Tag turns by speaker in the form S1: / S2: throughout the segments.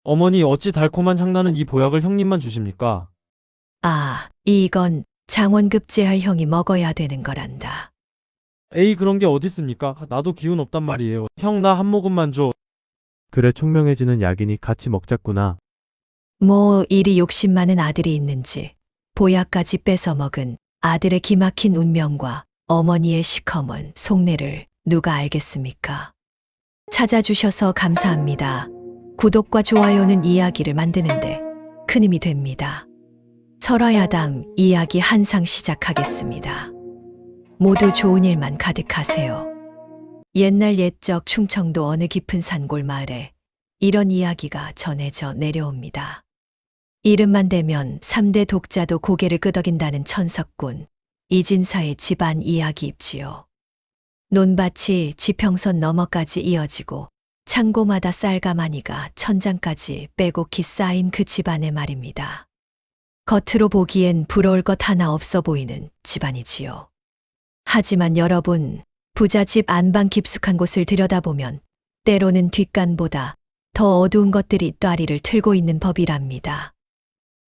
S1: 어머니 어찌 달콤한 향나는 이 보약을 형님만 주십니까?
S2: 아, 이건 장원급제할 형이 먹어야 되는 거란다.
S1: 에이 그런 게 어딨습니까? 나도 기운 없단 말이에요. 형 나 한 모금만 줘.
S3: 그래 총명해지는 약이니 같이 먹자꾸나.
S2: 뭐 이리 욕심 많은 아들이 있는지 보약까지 뺏어 먹은 아들의 기막힌 운명과 어머니의 시커먼 속내를 누가 알겠습니까? 찾아주셔서 감사합니다. 구독과 좋아요는 이야기를 만드는데 큰 힘이 됩니다. 설화야담 이야기 한상 시작하겠습니다. 모두 좋은 일만 가득하세요. 옛날 옛적 충청도 어느 깊은 산골 마을에 이런 이야기가 전해져 내려옵니다. 이름만 대면 3대 독자도 고개를 끄덕인다는 천석군, 이진사의 집안 이야기입지요. 논밭이 지평선 너머까지 이어지고 창고마다 쌀가마니가 천장까지 빼곡히 쌓인 그 집안의 말입니다. 겉으로 보기엔 부러울 것 하나 없어 보이는 집안이지요. 하지만 여러분, 부잣집 안방 깊숙한 곳을 들여다보면 때로는 뒷간보다 더 어두운 것들이 또아리를 틀고 있는 법이랍니다.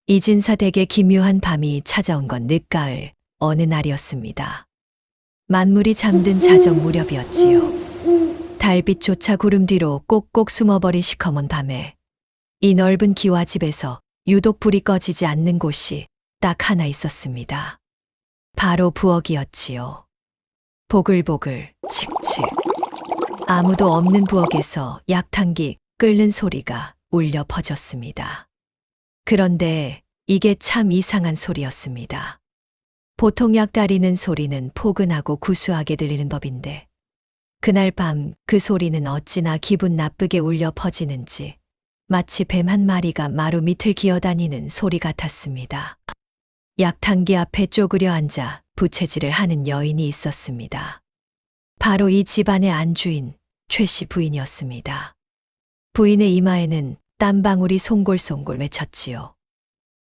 S2: 이진사 댁에 기묘한 밤이 찾아온 건 늦가을 어느 날이었습니다. 만물이 잠든 자정 무렵이었지요. 달빛조차 구름 뒤로 꼭꼭 숨어버린 시커먼 밤에 이 넓은 기와집에서 유독 불이 꺼지지 않는 곳이 딱 하나 있었습니다. 바로 부엌이었지요. 보글보글, 칙칙. 아무도 없는 부엌에서 약탕기 끓는 소리가 울려 퍼졌습니다. 그런데 이게 참 이상한 소리였습니다. 보통 약 다리는 소리는 포근하고 구수하게 들리는 법인데 그날 밤 그 소리는 어찌나 기분 나쁘게 울려 퍼지는지 마치 뱀 한 마리가 마루 밑을 기어다니는 소리 같았습니다. 약탕기 앞에 쪼그려 앉아 부채질을 하는 여인이 있었습니다. 바로 이 집안의 안주인 최 씨 부인이었습니다. 부인의 이마에는 땀방울이 송골송골 맺혔지요.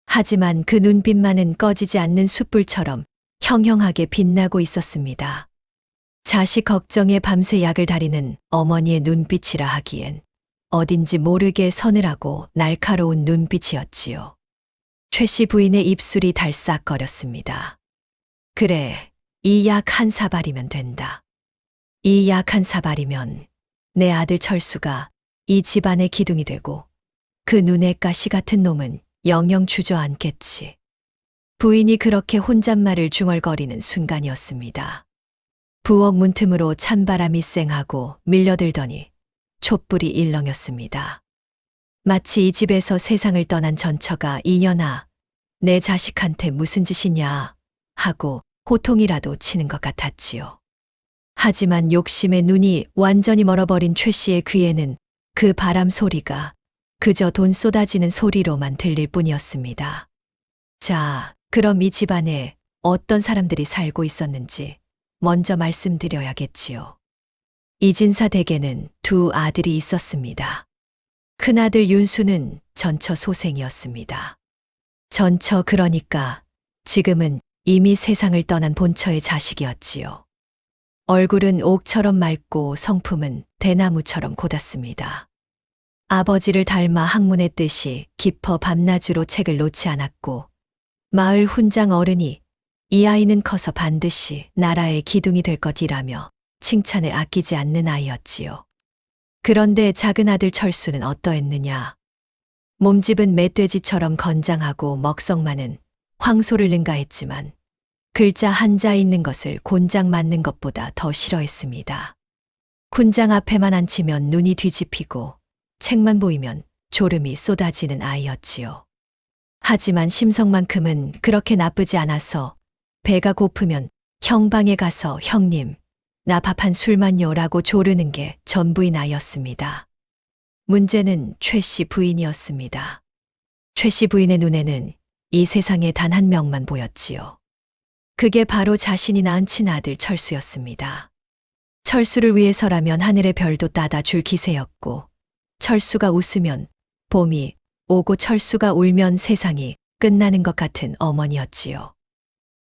S2: 하지만 그 눈빛만은 꺼지지 않는 숯불처럼 형형하게 빛나고 있었습니다. 자식 걱정에 밤새 약을 다리는 어머니의 눈빛이라 하기엔 어딘지 모르게 서늘하고 날카로운 눈빛이었지요. 최 씨 부인의 입술이 달싹거렸습니다. 그래, 이 약 한 사발이면 된다. 이 약 한 사발이면 내 아들 철수가 이 집안의 기둥이 되고 그 눈에 가시 같은 놈은 영영 주저앉겠지. 부인이 그렇게 혼잣말을 중얼거리는 순간이었습니다. 부엌 문틈으로 찬바람이 쌩하고 밀려들더니 촛불이 일렁였습니다. 마치 이 집에서 세상을 떠난 전처가 이년아, 내 자식한테 무슨 짓이냐 하고 호통이라도 치는 것 같았지요. 하지만 욕심의 눈이 완전히 멀어버린 최 씨의 귀에는 그 바람 소리가 그저 돈 쏟아지는 소리로만 들릴 뿐이었습니다. 자, 그럼 이 집안에 어떤 사람들이 살고 있었는지 먼저 말씀드려야겠지요. 이진사 댁에는 두 아들이 있었습니다. 큰아들 윤수는 전처 소생이었습니다. 전처 그러니까 지금은 이미 세상을 떠난 본처의 자식이었지요. 얼굴은 옥처럼 맑고 성품은 대나무처럼 고닫습니다. 아버지를 닮아 학문의 뜻이 깊어 밤낮으로 책을 놓지 않았고 마을 훈장 어른이 이 아이는 커서 반드시 나라의 기둥이 될 것이라며 칭찬을 아끼지 않는 아이였지요. 그런데 작은 아들 철수는 어떠했느냐. 몸집은 멧돼지처럼 건장하고 먹성 많은 황소를 능가했지만 글자 한자 있는 것을 곤장 맞는 것보다 더 싫어했습니다. 군장 앞에만 앉히면 눈이 뒤집히고 책만 보이면 졸음이 쏟아지는 아이였지요. 하지만 심성만큼은 그렇게 나쁘지 않아서 배가 고프면 형 방에 가서 형님, 나 밥 한 술만요라고 조르는 게 전부인 아이였습니다. 문제는 최 씨 부인이었습니다. 최 씨 부인의 눈에는 이 세상에 단 한 명만 보였지요. 그게 바로 자신이 낳은 친아들 철수였습니다. 철수를 위해서라면 하늘의 별도 따다 줄 기세였고 철수가 웃으면 봄이 오고 철수가 울면 세상이 끝나는 것 같은 어머니였지요.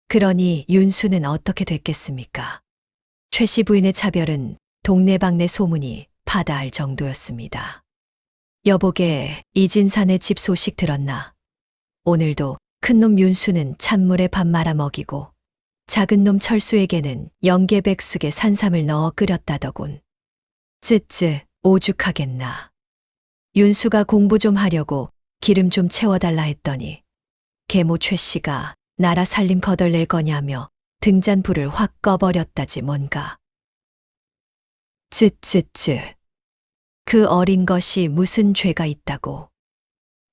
S2: 그러니 윤수는 어떻게 됐겠습니까? 최 씨 부인의 차별은 동네방네 소문이 파다할 정도였습니다. 여보게, 이진산의 집 소식 들었나? 오늘도 큰놈 윤수는 찬물에 밥 말아 먹이고 작은 놈 철수에게는 영계백숙에 산삼을 넣어 끓였다더군. 쯔쯔, 오죽하겠나. 윤수가 공부 좀 하려고 기름 좀 채워달라 했더니 계모 최 씨가 나라 살림 거덜낼 거냐며 등잔불을 확 꺼버렸다지 뭔가. 쯔쯔쯔. 그 어린 것이 무슨 죄가 있다고.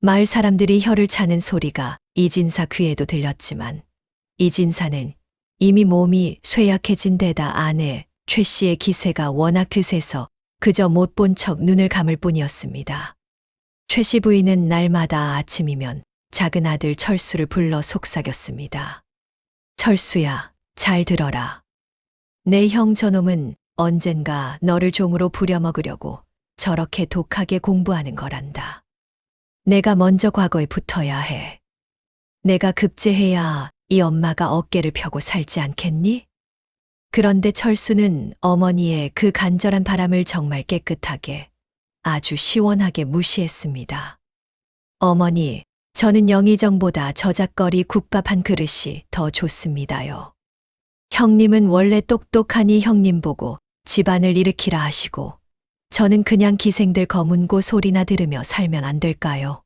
S2: 마을 사람들이 혀를 차는 소리가 이진사 귀에도 들렸지만 이진사는 이미 몸이 쇠약해진 데다 아내 최 씨의 기세가 워낙 드세서 그저 못 본 척 눈을 감을 뿐이었습니다. 최 씨 부인은 날마다 아침이면 작은 아들 철수를 불러 속삭였습니다. 철수야, 잘 들어라. 내 형 저놈은 언젠가 너를 종으로 부려먹으려고 저렇게 독하게 공부하는 거란다. 내가 먼저 과거에 붙어야 해. 내가 급제해야 이 엄마가 어깨를 펴고 살지 않겠니? 그런데 철수는 어머니의 그 간절한 바람을 정말 깨끗하게, 아주 시원하게 무시했습니다. 어머니, 저는 영의정보다 저작거리 국밥 한 그릇이 더 좋습니다요. 형님은 원래 똑똑하니 형님 보고 집안을 일으키라 하시고 저는 그냥 기생들 거문고 소리나 들으며 살면 안 될까요?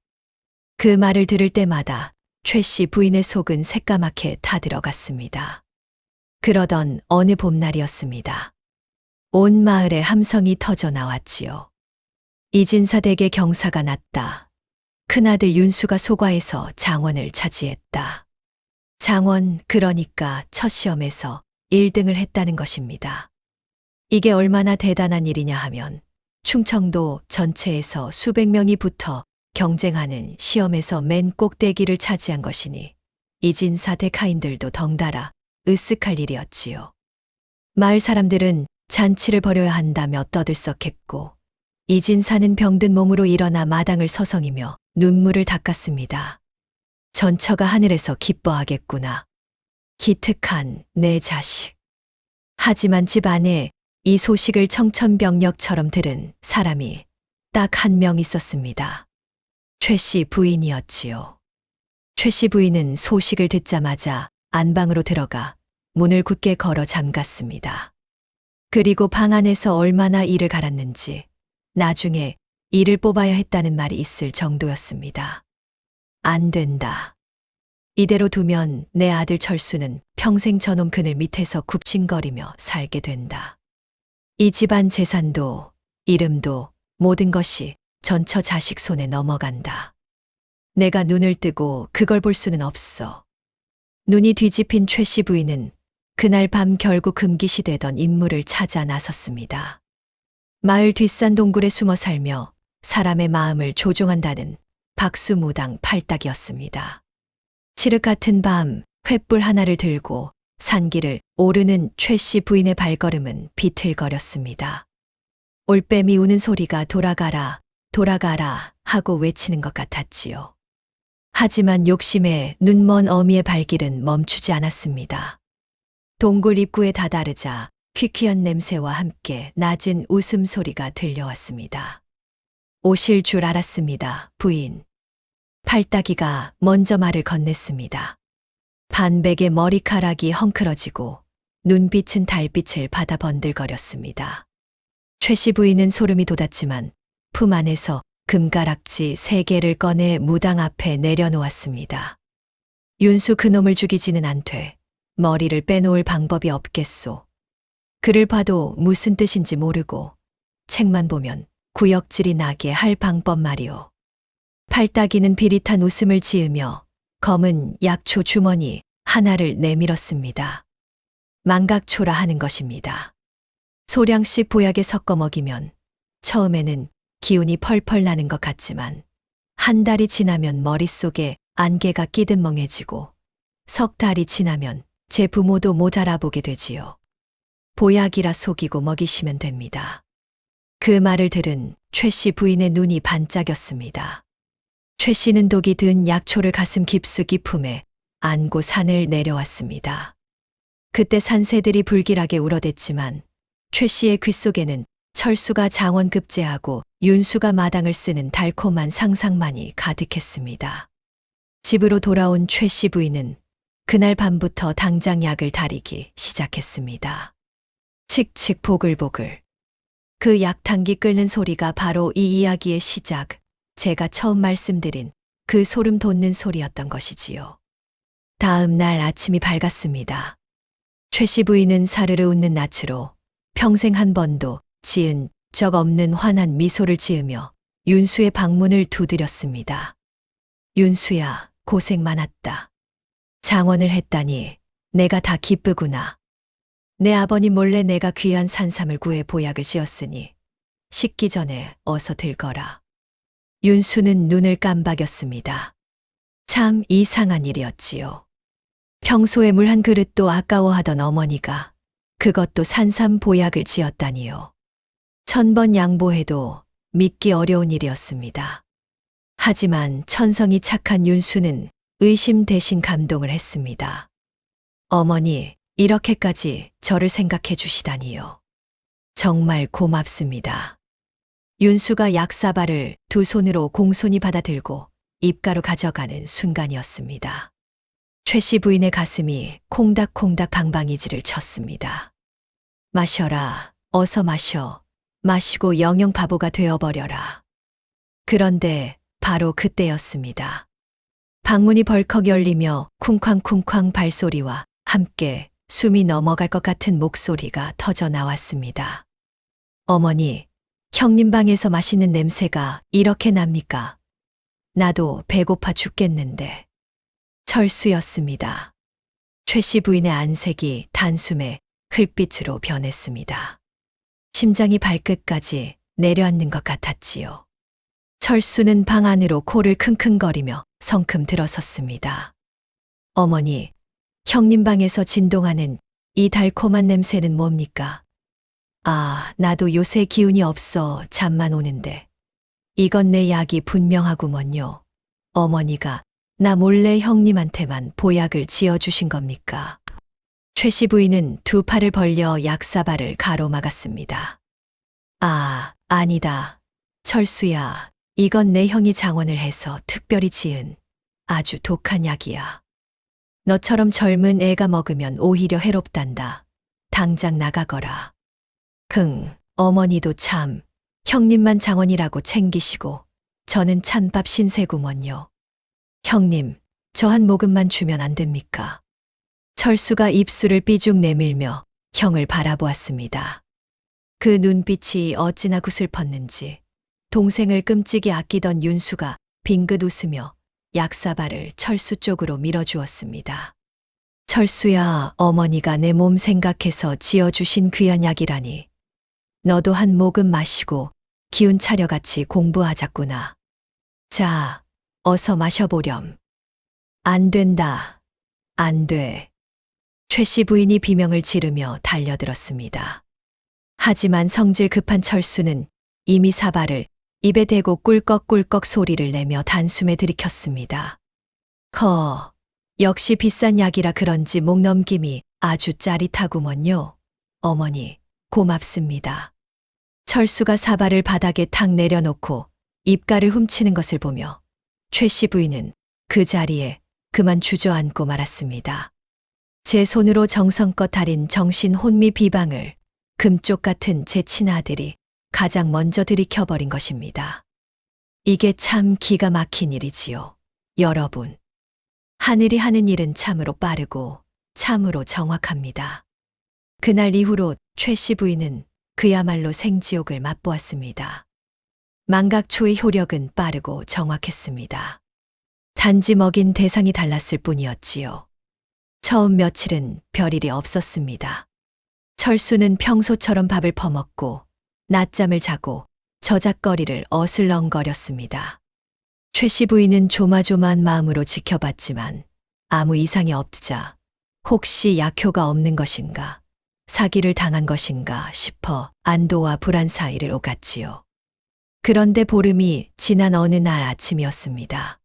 S2: 그 말을 들을 때마다 최 씨 부인의 속은 새까맣게 타들어갔습니다. 그러던 어느 봄날이었습니다. 온 마을에 함성이 터져 나왔지요. 이진사 댁에 경사가 났다. 큰아들 윤수가 소과에서 장원을 차지했다. 장원, 그러니까 첫 시험에서 1등을 했다는 것입니다. 이게 얼마나 대단한 일이냐 하면 충청도 전체에서 수백 명이 붙어 경쟁하는 시험에서 맨 꼭대기를 차지한 것이니 이진사 댁 하인들도 덩달아 으쓱할 일이었지요. 마을 사람들은 잔치를 벌여야 한다며 떠들썩했고 이진사는 병든 몸으로 일어나 마당을 서성이며 눈물을 닦았습니다. 전처가 하늘에서 기뻐하겠구나. 기특한 내 자식. 하지만 집 안에 이 소식을 청천벽력처럼 들은 사람이 딱 한 명 있었습니다. 최 씨 부인이었지요. 최 씨 부인은 소식을 듣자마자 안방으로 들어가 문을 굳게 걸어 잠갔습니다. 그리고 방 안에서 얼마나 이를 갈았는지 나중에 이를 뽑아야 했다는 말이 있을 정도였습니다. 안 된다. 이대로 두면 내 아들 철수는 평생 저놈 그늘 밑에서 굽신거리며 살게 된다. 이 집안 재산도 이름도 모든 것이 전처 자식 손에 넘어간다. 내가 눈을 뜨고 그걸 볼 수는 없어. 눈이 뒤집힌 최 씨 부인은 그날 밤 결국 금기시 되던 인물을 찾아 나섰습니다. 마을 뒷산 동굴에 숨어 살며 사람의 마음을 조종한다는 박수무당 팔딱이었습니다. 칠흑 같은 밤 횃불 하나를 들고 산길을 오르는 최 씨 부인의 발걸음은 비틀거렸습니다. 올빼미 우는 소리가 돌아가라, 돌아가라 하고 외치는 것 같았지요. 하지만 욕심에 눈먼 어미의 발길은 멈추지 않았습니다. 동굴 입구에 다다르자 퀴퀴한 냄새와 함께 낮은 웃음소리가 들려왔습니다. 오실 줄 알았습니다, 부인. 팔딱이가 먼저 말을 건넸습니다. 반백의 머리카락이 헝클어지고 눈빛은 달빛을 받아 번들거렸습니다. 최 씨 부인은 소름이 돋았지만 품 안에서 금가락지 3개를 꺼내 무당 앞에 내려놓았습니다. 윤수 그놈을 죽이지는 않되 머리를 빼놓을 방법이 없겠소. 글을 봐도 무슨 뜻인지 모르고 책만 보면 구역질이 나게 할 방법 말이오. 팔딱이는 비릿한 웃음을 지으며 검은 약초 주머니 하나를 내밀었습니다. 망각초라 하는 것입니다. 소량씩 보약에 섞어 먹이면 처음에는 기운이 펄펄 나는 것 같지만 한 달이 지나면 머릿속에 안개가 끼듯 멍해지고 석 달이 지나면 제 부모도 못 알아보게 되지요. 보약이라 속이고 먹이시면 됩니다. 그 말을 들은 최 씨 부인의 눈이 반짝였습니다. 최 씨는 독이 든 약초를 가슴 깊숙이 품에 안고 산을 내려왔습니다. 그때 산새들이 불길하게 울어댔지만 최 씨의 귓속에는 철수가 장원 급제하고 윤수가 마당을 쓰는 달콤한 상상만이 가득했습니다. 집으로 돌아온 최 씨 부인은 그날 밤부터 당장 약을 다리기 시작했습니다. 칙칙 보글보글. 그 약탕기 끓는 소리가 바로 이 이야기의 시작, 제가 처음 말씀드린 그 소름 돋는 소리였던 것이지요. 다음 날 아침이 밝았습니다. 최 씨 부인은 사르르 웃는 낯으로 평생 한 번도 지은 적 없는 환한 미소를 지으며 윤수의 방문을 두드렸습니다. 윤수야, 고생 많았다. 장원을 했다니 내가 다 기쁘구나. 내 아버님 몰래 내가 귀한 산삼을 구해 보약을 지었으니 식기 전에 어서 들거라. 윤수는 눈을 깜박였습니다. 참 이상한 일이었지요. 평소에 물 한 그릇도 아까워하던 어머니가 그것도 산삼 보약을 지었다니요. 1000번 양보해도 믿기 어려운 일이었습니다. 하지만 천성이 착한 윤수는 의심 대신 감동을 했습니다. 어머니, 이렇게까지 저를 생각해 주시다니요. 정말 고맙습니다. 윤수가 약사발을 두 손으로 공손히 받아들고 입가로 가져가는 순간이었습니다. 최 씨 부인의 가슴이 콩닥콩닥 방방이질을 쳤습니다. 마셔라, 어서 마셔. 마시고 영영 바보가 되어버려라. 그런데 바로 그때였습니다. 방문이 벌컥 열리며 쿵쾅쿵쾅 발소리와 함께 숨이 넘어갈 것 같은 목소리가 터져 나왔습니다. 어머니, 형님 방에서 맛있는 냄새가 이렇게 납니까? 나도 배고파 죽겠는데. 철수였습니다. 최 씨 부인의 안색이 단숨에 흙빛으로 변했습니다. 심장이 발끝까지 내려앉는 것 같았지요. 철수는 방 안으로 코를 킁킁거리며 성큼 들어섰습니다. 어머니, 형님 방에서 진동하는 이 달콤한 냄새는 뭡니까? 아, 나도 요새 기운이 없어 잠만 오는데. 이건 내 약이 분명하구먼요. 어머니가 나 몰래 형님한테만 보약을 지어주신 겁니까? 최 씨 부인은 두 팔을 벌려 약사발을 가로막았습니다. 아, 아니다. 철수야, 이건 내 형이 장원을 해서 특별히 지은 아주 독한 약이야. 너처럼 젊은 애가 먹으면 오히려 해롭단다. 당장 나가거라. 어머니도 참, 형님만 장원이라고 챙기시고 저는 찬밥 신세구먼요. 형님, 저 한 모금만 주면 안 됩니까? 철수가 입술을 삐죽 내밀며 형을 바라보았습니다. 그 눈빛이 어찌나 구슬펐는지 동생을 끔찍이 아끼던 윤수가 빙긋 웃으며 약사발을 철수 쪽으로 밀어주었습니다. 철수야, 어머니가 내 몸 생각해서 지어주신 귀한 약이라니. 너도 한 모금 마시고 기운 차려 같이 공부하자꾸나. 자, 어서 마셔보렴. 안 된다. 안 돼. 최 씨 부인이 비명을 지르며 달려들었습니다. 하지만 성질 급한 철수는 이미 사발을 입에 대고 꿀꺽꿀꺽 소리를 내며 단숨에 들이켰습니다. 역시 비싼 약이라 그런지 목 넘김이 아주 짜릿하구먼요. 어머니, 고맙습니다. 철수가 사발을 바닥에 탁 내려놓고 입가를 훔치는 것을 보며 최 씨 부인은 그 자리에 그만 주저앉고 말았습니다. 제 손으로 정성껏 달인 정신 혼미 비방을 금쪽 같은 제 친아들이 가장 먼저 들이켜버린 것입니다. 이게 참 기가 막힌 일이지요. 여러분. 하늘이 하는 일은 참으로 빠르고 참으로 정확합니다. 그날 이후로 최 씨 부인은 그야말로 생지옥을 맛보았습니다. 망각초의 효력은 빠르고 정확했습니다. 단지 먹인 대상이 달랐을 뿐이었지요. 처음 며칠은 별일이 없었습니다. 철수는 평소처럼 밥을 퍼먹고 낮잠을 자고 저작거리를 어슬렁거렸습니다. 최 씨 부인은 조마조마한 마음으로 지켜봤지만 아무 이상이 없자 혹시 약효가 없는 것인가, 사기를 당한 것인가 싶어 안도와 불안 사이를 오갔지요. 그런데 보름이 지난 어느 날 아침이었습니다.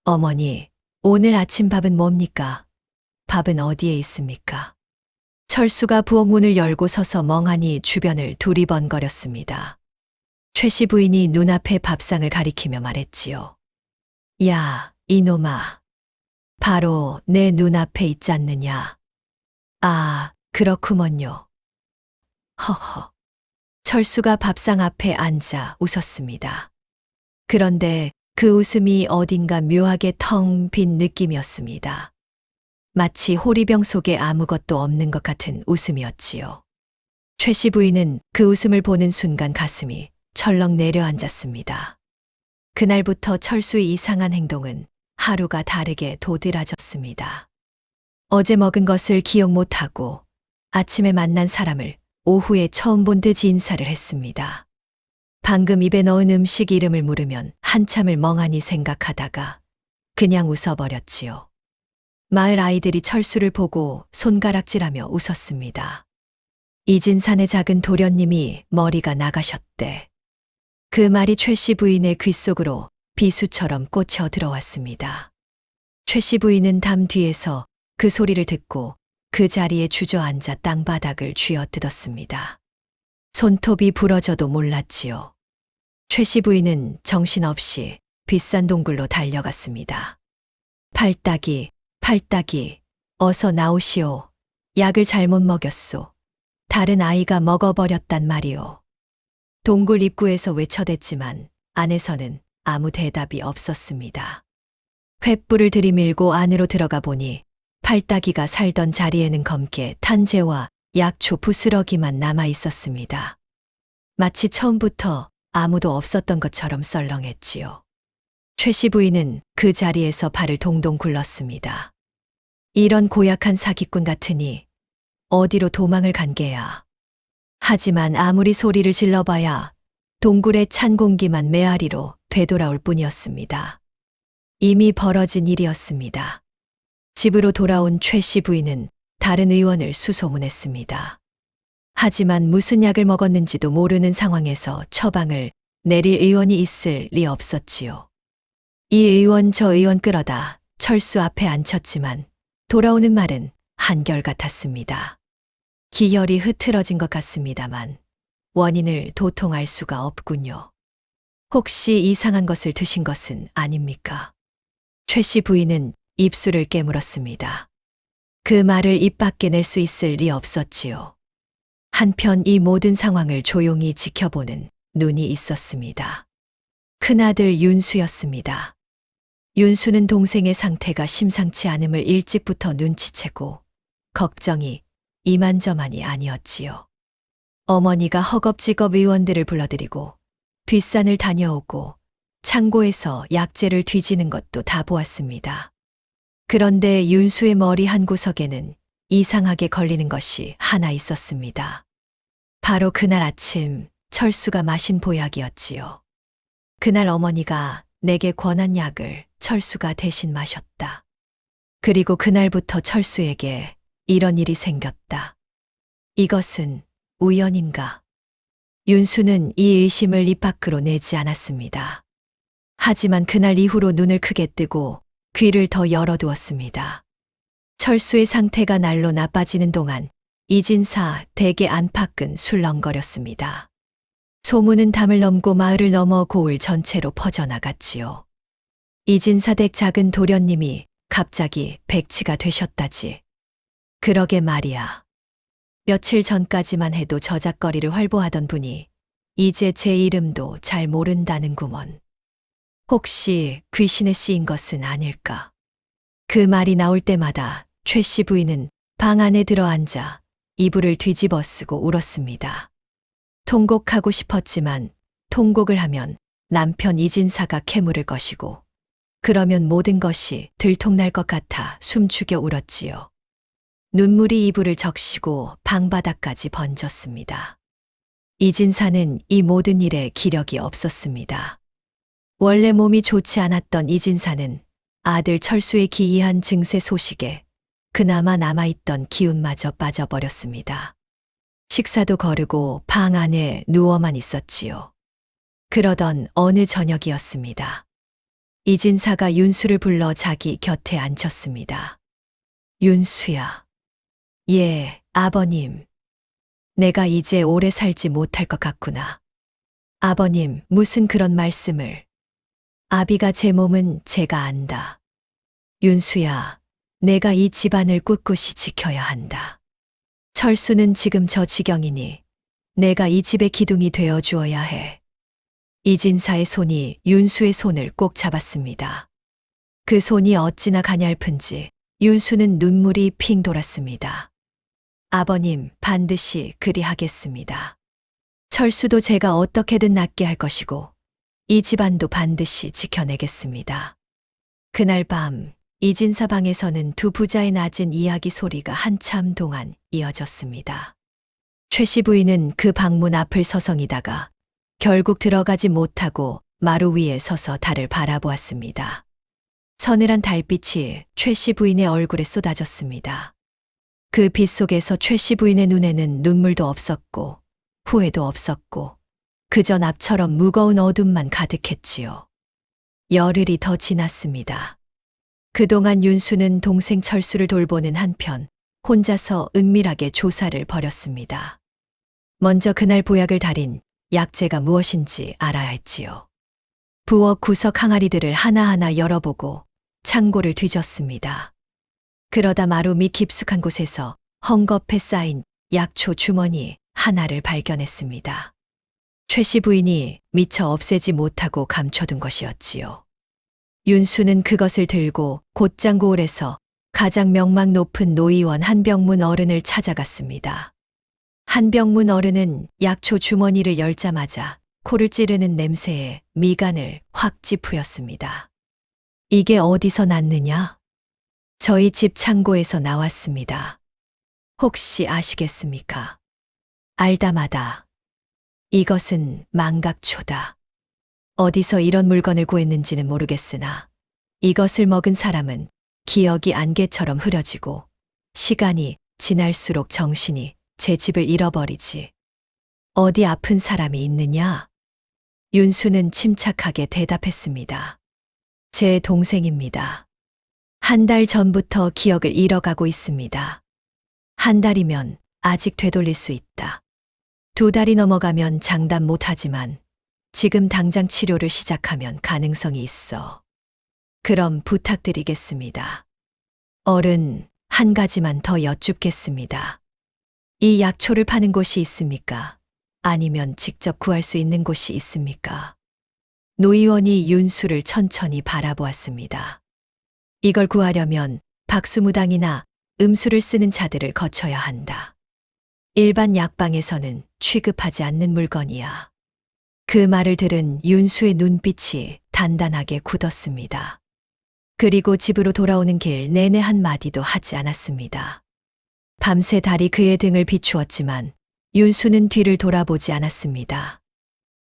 S2: 어머니, 오늘 아침밥은 뭡니까? 밥은 어디에 있습니까? 철수가 부엌 문을 열고 서서 멍하니 주변을 두리번거렸습니다. 최 씨 부인이 눈앞에 밥상을 가리키며 말했지요. 야, 이놈아. 바로 내 눈앞에 있지 않느냐. 아, 그렇구먼요. 허허. 철수가 밥상 앞에 앉아 웃었습니다. 그런데 그 웃음이 어딘가 묘하게 텅 빈 느낌이었습니다. 마치 호리병 속에 아무것도 없는 것 같은 웃음이었지요. 최 씨 부인은 그 웃음을 보는 순간 가슴이 철렁 내려앉았습니다. 그날부터 철수의 이상한 행동은 하루가 다르게 도드라졌습니다. 어제 먹은 것을 기억 못하고 아침에 만난 사람을 오후에 처음 본 듯 인사를 했습니다. 방금 입에 넣은 음식 이름을 물으면 한참을 멍하니 생각하다가 그냥 웃어버렸지요. 마을 아이들이 철수를 보고 손가락질하며 웃었습니다. 이진산의 작은 도련님이 머리가 나가셨대. 그 말이 최 씨 부인의 귓속으로 비수처럼 꽂혀 들어왔습니다. 최 씨 부인은 담 뒤에서 그 소리를 듣고 그 자리에 주저앉아 땅바닥을 쥐어뜯었습니다. 손톱이 부러져도 몰랐지요. 최 씨 부인은 정신없이 비싼 동굴로 달려갔습니다. 팔딱이, 팔딱이, 어서 나오시오. 약을 잘못 먹였소. 다른 아이가 먹어버렸단 말이오. 동굴 입구에서 외쳐댔지만 안에서는 아무 대답이 없었습니다. 횃불을 들이밀고 안으로 들어가 보니 팔딱이가 살던 자리에는 검게 탄재와 약초 부스러기만 남아 있었습니다. 마치 처음부터 아무도 없었던 것처럼 썰렁했지요. 최 씨 부인은 그 자리에서 발을 동동 굴렀습니다. 이런 고약한 사기꾼 같으니 어디로 도망을 간 게야. 하지만 아무리 소리를 질러봐야 동굴의 찬 공기만 메아리로 되돌아올 뿐이었습니다. 이미 벌어진 일이었습니다. 집으로 돌아온 최 씨 부인은 다른 의원을 수소문했습니다. 하지만 무슨 약을 먹었는지도 모르는 상황에서 처방을 내릴 의원이 있을 리 없었지요. 이 의원 저 의원 끌어다 철수 앞에 앉혔지만 돌아오는 말은 한결같았습니다. 기혈이 흐트러진 것 같습니다만 원인을 도통할 수가 없군요. 혹시 이상한 것을 드신 것은 아닙니까? 최 씨 부인은 입술을 깨물었습니다. 그 말을 입 밖에 낼 수 있을 리 없었지요. 한편 이 모든 상황을 조용히 지켜보는 눈이 있었습니다. 큰아들 윤수였습니다. 윤수는 동생의 상태가 심상치 않음을 일찍부터 눈치채고 걱정이 이만저만이 아니었지요. 어머니가 허겁지겁 의원들을 불러들이고 뒷산을 다녀오고 창고에서 약재를 뒤지는 것도 다 보았습니다. 그런데 윤수의 머리 한 구석에는 이상하게 걸리는 것이 하나 있었습니다. 바로 그날 아침 철수가 마신 보약이었지요. 그날 어머니가 내게 권한 약을 철수가 대신 마셨다. 그리고 그날부터 철수에게 이런 일이 생겼다. 이것은 우연인가? 윤수는 이 의심을 입 밖으로 내지 않았습니다. 하지만 그날 이후로 눈을 크게 뜨고 귀를 더 열어두었습니다. 철수의 상태가 날로 나빠지는 동안 이진사 댁의 안팎은 술렁거렸습니다. 소문은 담을 넘고 마을을 넘어 고을 전체로 퍼져나갔지요. 이진사 댁 작은 도련님이 갑자기 백치가 되셨다지. 그러게 말이야. 며칠 전까지만 해도 저작거리를 활보하던 분이 이제 제 이름도 잘 모른다는구먼. 혹시 귀신에 씌인 것은 아닐까? 그 말이 나올 때마다 최 씨 부인은 방 안에 들어앉아 이불을 뒤집어 쓰고 울었습니다. 통곡하고 싶었지만 통곡을 하면 남편 이진사가 캐물을 것이고 그러면 모든 것이 들통날 것 같아 숨죽여 울었지요. 눈물이 이불을 적시고 방바닥까지 번졌습니다. 이진사는 이 모든 일에 기력이 없었습니다. 원래 몸이 좋지 않았던 이진사는 아들 철수의 기이한 증세 소식에 그나마 남아있던 기운마저 빠져버렸습니다. 식사도 거르고 방 안에 누워만 있었지요. 그러던 어느 저녁이었습니다. 이진사가 윤수를 불러 자기 곁에 앉혔습니다. 윤수야, 예, 아버님. 내가 이제 오래 살지 못할 것 같구나. 아버님, 무슨 그런 말씀을. 아비가 제 몸은 제가 안다. 윤수야, 내가 이 집안을 꿋꿋이 지켜야 한다. 철수는 지금 저 지경이니 내가 이 집의 기둥이 되어 주어야 해. 이진사의 손이 윤수의 손을 꼭 잡았습니다. 그 손이 어찌나 가냘픈지 윤수는 눈물이 핑 돌았습니다. 아버님, 반드시 그리하겠습니다. 철수도 제가 어떻게든 낫게 할 것이고 이 집안도 반드시 지켜내겠습니다. 그날 밤 이진사 방에서는 두 부자의 낮은 이야기 소리가 한참 동안 이어졌습니다. 최 씨 부인은 그 방문 앞을 서성이다가 결국 들어가지 못하고 마루 위에 서서 달을 바라보았습니다. 서늘한 달빛이 최 씨 부인의 얼굴에 쏟아졌습니다. 그 빛 속에서 최 씨 부인의 눈에는 눈물도 없었고 후회도 없었고 그저 납처럼 무거운 어둠만 가득했지요. 열흘이 더 지났습니다. 그동안 윤수는 동생 철수를 돌보는 한편 혼자서 은밀하게 조사를 벌였습니다. 먼저 그날 보약을 달인 약재가 무엇인지 알아야 했지요. 부엌 구석 항아리들을 하나하나 열어보고 창고를 뒤졌습니다. 그러다 마루 밑 깊숙한 곳에서 헝겊에 쌓인 약초 주머니 하나를 발견했습니다. 최 씨 부인이 미처 없애지 못하고 감춰둔 것이었지요. 윤수는 그것을 들고 곧장 고을에서 가장 명망 높은 노의원 한병문 어른을 찾아갔습니다. 한병문 어른은 약초 주머니를 열자마자 코를 찌르는 냄새에 미간을 확 찌푸렸습니다. 이게 어디서 났느냐? 저희 집 창고에서 나왔습니다. 혹시 아시겠습니까? 알다마다. 이것은 망각초다. 어디서 이런 물건을 구했는지는 모르겠으나 이것을 먹은 사람은 기억이 안개처럼 흐려지고 시간이 지날수록 정신이 제 집을 잃어버리지. 어디 아픈 사람이 있느냐? 윤수는 침착하게 대답했습니다. 제 동생입니다. 한 달 전부터 기억을 잃어가고 있습니다. 한 달이면 아직 되돌릴 수 있다. 두 달이 넘어가면 장담 못하지만 지금 당장 치료를 시작하면 가능성이 있어. 그럼 부탁드리겠습니다. 어른, 한 가지만 더 여쭙겠습니다. 이 약초를 파는 곳이 있습니까? 아니면 직접 구할 수 있는 곳이 있습니까? 노의원이 윤수를 천천히 바라보았습니다. 이걸 구하려면 박수무당이나 음수를 쓰는 자들을 거쳐야 한다. 일반 약방에서는 취급하지 않는 물건이야. 그 말을 들은 윤수의 눈빛이 단단하게 굳었습니다. 그리고 집으로 돌아오는 길 내내 한마디도 하지 않았습니다. 밤새 달이 그의 등을 비추었지만 윤수는 뒤를 돌아보지 않았습니다.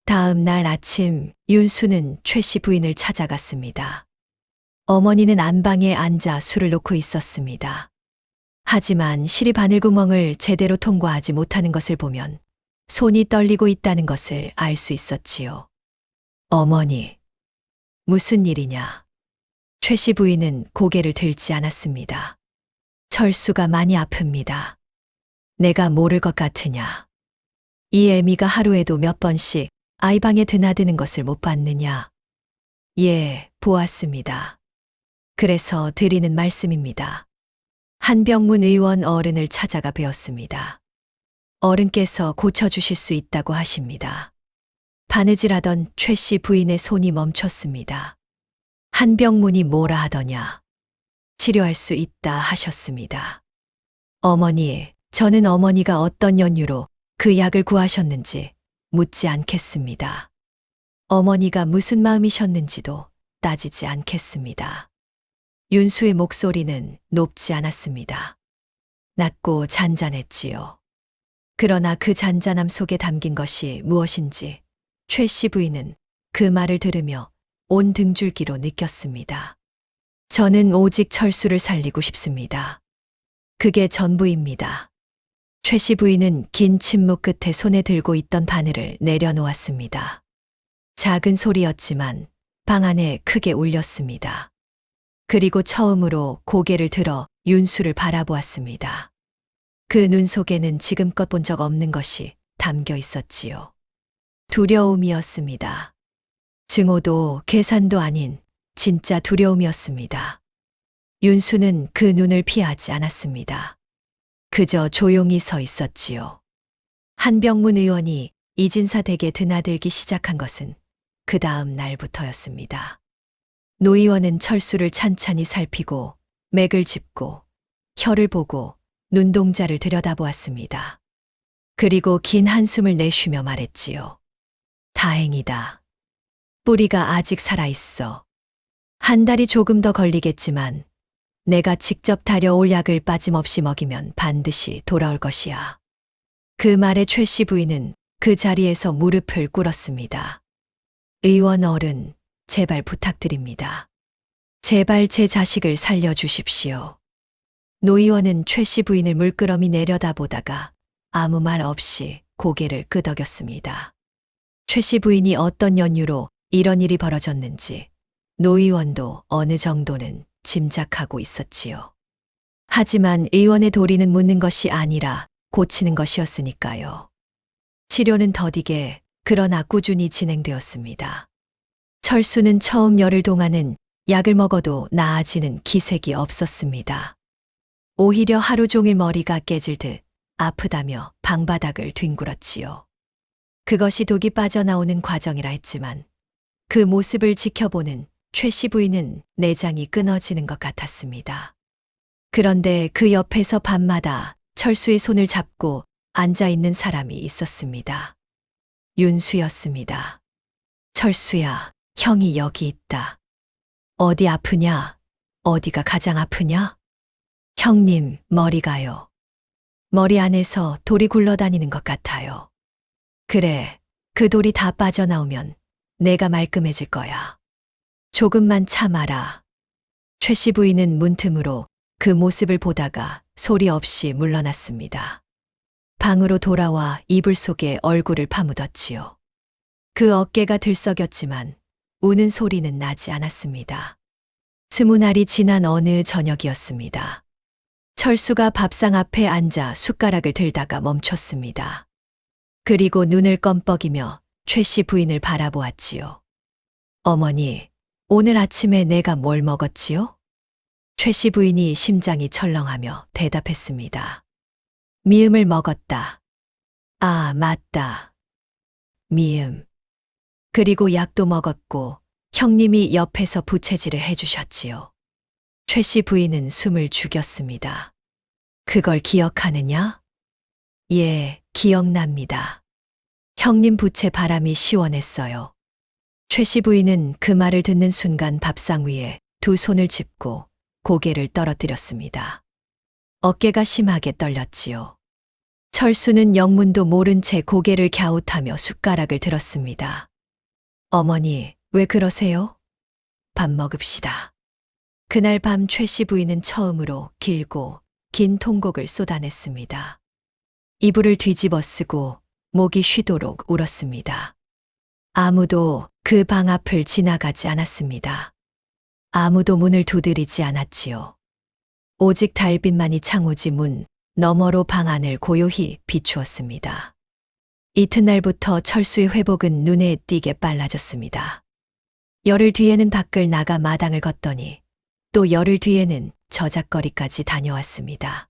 S2: 다음 날 아침 윤수는 최 씨 부인을 찾아갔습니다. 어머니는 안방에 앉아 술을 놓고 있었습니다. 하지만 실이 바늘구멍을 제대로 통과하지 못하는 것을 보면 손이 떨리고 있다는 것을 알 수 있었지요. 어머니, 무슨 일이냐? 최 씨 부인은 고개를 들지 않았습니다. 철수가 많이 아픕니다. 내가 모를 것 같으냐? 이 애미가 하루에도 몇 번씩 아이 방에 드나드는 것을 못 봤느냐? 예, 보았습니다. 그래서 드리는 말씀입니다. 한병문 의원 어른을 찾아가 뵈었습니다. 어른께서 고쳐주실 수 있다고 하십니다. 바느질하던 최 씨 부인의 손이 멈췄습니다. 한병문이 뭐라 하더냐? 치료할 수 있다 하셨습니다. 어머니, 저는 어머니가 어떤 연유로 그 약을 구하셨는지 묻지 않겠습니다. 어머니가 무슨 마음이셨는지도 따지지 않겠습니다. 윤수의 목소리는 높지 않았습니다. 낮고 잔잔했지요. 그러나 그 잔잔함 속에 담긴 것이 무엇인지 최 씨 부인은 그 말을 들으며 온 등줄기로 느꼈습니다. 저는 오직 철수를 살리고 싶습니다. 그게 전부입니다. 최 씨 부인은 긴 침묵 끝에 손에 들고 있던 바늘을 내려놓았습니다. 작은 소리였지만 방 안에 크게 울렸습니다. 그리고 처음으로 고개를 들어 윤수를 바라보았습니다. 그 눈 속에는 지금껏 본 적 없는 것이 담겨 있었지요. 두려움이었습니다. 증오도 계산도 아닌 진짜 두려움이었습니다. 윤수는 그 눈을 피하지 않았습니다. 그저 조용히 서 있었지요. 한병문 의원이 이진사 댁에 드나들기 시작한 것은 그 다음 날부터였습니다. 노 의원은 철수를 찬찬히 살피고 맥을 짚고 혀를 보고 눈동자를 들여다보았습니다. 그리고 긴 한숨을 내쉬며 말했지요. 다행이다. 뿌리가 아직 살아있어. 한 달이 조금 더 걸리겠지만 내가 직접 다려올 약을 빠짐없이 먹이면 반드시 돌아올 것이야. 그 말에 최 씨 부인은 그 자리에서 무릎을 꿇었습니다. 의원 어른, 제발 부탁드립니다. 제발 제 자식을 살려주십시오. 노 의원은 최 씨 부인을 물끄러미 내려다보다가 아무 말 없이 고개를 끄덕였습니다. 최 씨 부인이 어떤 연유로 이런 일이 벌어졌는지 노 의원도 어느 정도는 짐작하고 있었지요. 하지만 의원의 도리는 묻는 것이 아니라 고치는 것이었으니까요. 치료는 더디게 그러나 꾸준히 진행되었습니다. 철수는 처음 열흘 동안은 약을 먹어도 나아지는 기색이 없었습니다. 오히려 하루 종일 머리가 깨질 듯 아프다며 방바닥을 뒹굴었지요. 그것이 독이 빠져나오는 과정이라 했지만 그 모습을 지켜보는 최 씨 부인은 내장이 끊어지는 것 같았습니다. 그런데 그 옆에서 밤마다 철수의 손을 잡고 앉아있는 사람이 있었습니다. 윤수였습니다. 철수야, 형이 여기 있다. 어디 아프냐? 어디가 가장 아프냐? 형님, 머리가요. 머리 안에서 돌이 굴러다니는 것 같아요. 그래, 그 돌이 다 빠져나오면 내가 말끔해질 거야. 조금만 참아라. 최 씨 부인은 문틈으로 그 모습을 보다가 소리 없이 물러났습니다. 방으로 돌아와 이불 속에 얼굴을 파묻었지요. 그 어깨가 들썩였지만 우는 소리는 나지 않았습니다. 20날이 지난 어느 저녁이었습니다. 철수가 밥상 앞에 앉아 숟가락을 들다가 멈췄습니다. 그리고 눈을 껌뻑이며 최 씨 부인을 바라보았지요. 어머니, 오늘 아침에 내가 뭘 먹었지요? 최 씨 부인이 심장이 철렁하며 대답했습니다. 미음을 먹었다. 아, 맞다. 미음. 그리고 약도 먹었고 형님이 옆에서 부채질을 해주셨지요. 최 씨 부인은 숨을 죽였습니다. 그걸 기억하느냐? 예, 기억납니다. 형님 부채 바람이 시원했어요. 최 씨 부인은 그 말을 듣는 순간 밥상 위에 두 손을 짚고 고개를 떨어뜨렸습니다. 어깨가 심하게 떨렸지요. 철수는 영문도 모른 채 고개를 갸웃하며 숟가락을 들었습니다. 어머니, 왜 그러세요? 밥 먹읍시다. 그날 밤 최 씨 부인은 처음으로 길고 긴 통곡을 쏟아냈습니다. 이불을 뒤집어 쓰고 목이 쉬도록 울었습니다. 아무도 그 방 앞을 지나가지 않았습니다. 아무도 문을 두드리지 않았지요. 오직 달빛만이 창호지 문 너머로 방 안을 고요히 비추었습니다. 이튿날부터 철수의 회복은 눈에 띄게 빨라졌습니다. 열흘 뒤에는 밖을 나가 마당을 걷더니 또 열흘 뒤에는 저작거리까지 다녀왔습니다.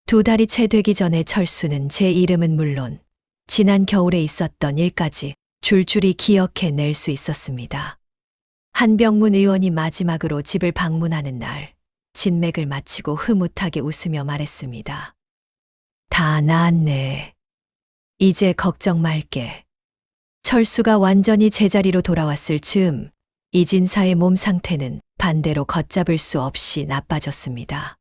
S2: 2달이 채 되기 전에 철수는 제 이름은 물론 지난 겨울에 있었던 일까지 줄줄이 기억해 낼 수 있었습니다. 한병문 의원이 마지막으로 집을 방문하는 날, 진맥을 마치고 흐뭇하게 웃으며 말했습니다. 다 나았네. 이제 걱정 말게. 철수가 완전히 제자리로 돌아왔을 즈음, 이진사의 몸 상태는 반대로 걷잡을 수 없이 나빠졌습니다.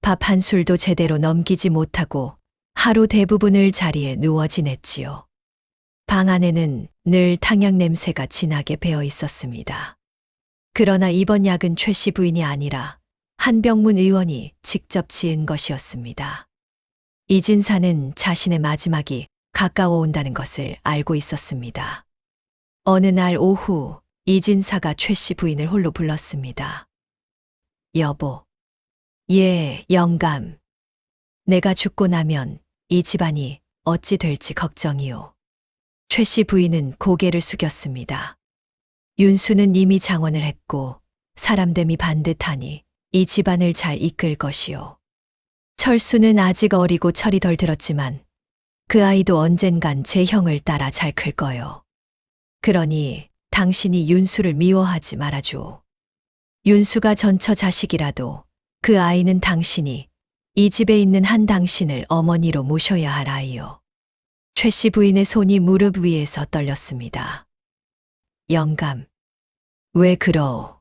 S2: 밥 한 술도 제대로 넘기지 못하고 하루 대부분을 자리에 누워 지냈지요. 방 안에는 늘 탕약 냄새가 진하게 배어 있었습니다. 그러나 이번 약은 최 씨 부인이 아니라 한병문 의원이 직접 지은 것이었습니다. 이진사는 자신의 마지막이 가까워 온다는 것을 알고 있었습니다. 어느 날 오후 이진사가 최 씨 부인을 홀로 불렀습니다. 여보. 예, 영감. 내가 죽고 나면 이 집안이 어찌 될지 걱정이요. 최 씨 부인은 고개를 숙였습니다. 윤수는 이미 장원을 했고 사람됨이 반듯하니 이 집안을 잘 이끌 것이요. 철수는 아직 어리고 철이 덜 들었지만 그 아이도 언젠간 제 형을 따라 잘 클 거요. 그러니 당신이 윤수를 미워하지 말아주오. 윤수가 전처 자식이라도 그 아이는 당신이 이 집에 있는 한 당신을 어머니로 모셔야 할 아이요. 최 씨 부인의 손이 무릎 위에서 떨렸습니다. 영감, 왜 그러오?